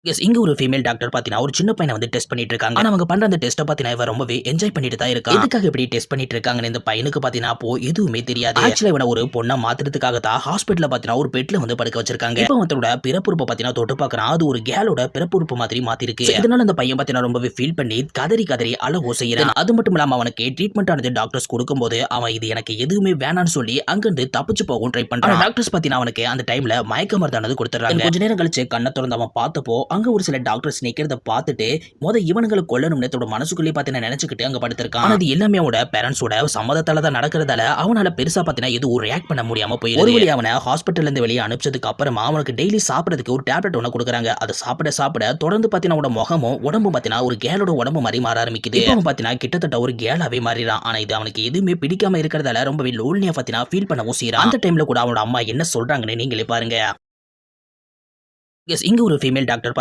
இங்க ஒரு female doctor பாத்தீங்கன்னா, ஒரு சின்ன பையன வந்து டெஸ்ட் பண்ணிட்டு இருக்காங்க. ஆனா அவங்க பண்ற அந்த டெஸ்ட்ட பாத்தீங்கன்னா, இவன் ரொம்பவே என்ஜாய் பண்ணிட்டு தான் இருக்கான். எதுக்காக இப்படி டெஸ்ட் பண்ணிட்டு இருக்காங்கன்னு இந்த பையனுக்கு பாத்தீங்கன்னா, அப்போ எதுவுமே தெரியாது. ஆக்சுவலா இவன ஒரு பொண்ணா மாத்துறதுக்காக தான் ஹாஸ்பிடல்ல பாத்தீங்கன்னா, ஒரு பெட்ல வந்து படுக்க வச்சிருக்காங்க. இப்போ அவனோட பிறப்புறுப்ப பாத்தீங்கன்னா தொட்டு பாக்குறான். அது ஒரு கேலோட பிறப்புறுப்பு மாதிரி மாத்திருக்கு. இதனால அந்த பையன் பாத்தீங்கன்னா ரொம்பவே ஃபீல் பண்ணி கதறி கதறி அழவும் செய்யறான். அது மட்டும் இல்லாம அவனுக்கு ட்ரீட்மெண்ட் ஆனது டாக்டர்ஸ் கொடுக்கும்போது அவன் இது எனக்கு எதுவுமே வேணாம்னு சொல்லி அங்கிருந்து தப்பிச்சு போகவும் ட்ரை பண்றான். டாக்டர்ஸ் பாத்தீங்கன்னா அவனுக்கு அந்த டைம்ல மயக்க மருந்தானது கொடுத்துறாங்க. கொஞ்ச நேரம் கழிச்சு கண்ணை திறந்து அவன் பார்த்தப்போ அங்க ஒரு சில டாக்டர்ஸ் நிக்கிறத பார்த்துட்டு இவனுங்களை கொல்லணும்னு தன்னோட மனசுக்குள்ளே பாத்தீங்கன்னா நினைச்சுக்கிட்டு அங்க படுத்திருக்கான். ஆனா அது எல்லாமே அவனோட பேரண்ட்ஸோட சம்மதத்தால தான் நடக்கிறதால அவனால பெருசா பாத்தீங்கன்னா எதுவும் ரியாக்ட் பண்ண முடியாம போயிடுது. ஒரு வழி அவனை ஹாஸ்பிட்டல்ல இருந்து வெளியே அனுப்பிச்சதுக்கு அப்புறமா அவனுக்கு டெய்லி சாப்பிடறதுக்கு ஒரு டேப்லெட் ஒன்று கொடுக்குறாங்க. அதை சாப்பிட சாப்பிட தொடர்ந்து பாத்தீங்கன்னா அவனோட முகமும் உடம்பும் பாத்தீங்கன்னா ஒரு கேலோட உடம்பு மாதிரி மாற ஆரம்பிக்குது. இப்போ அவன் பாத்தீங்கன்னா கிட்டத்தட்ட ஒரு கேலாவே மாறிடான். ஆனா இது அவனுக்கு எதுவுமே பிடிக்காம இருக்கிறதால ரொம்பவே லோன்லியா பாத்தீங்கன்னா ஃபீல் பண்ணவும் செய்யறான். அந்த டைம்ல கூட அவனோட அம்மா என்ன சொல்றாங்கன்னு நீங்களே பாருங்க. இங்க ஒரு ஃபீமேல் டாக்டர்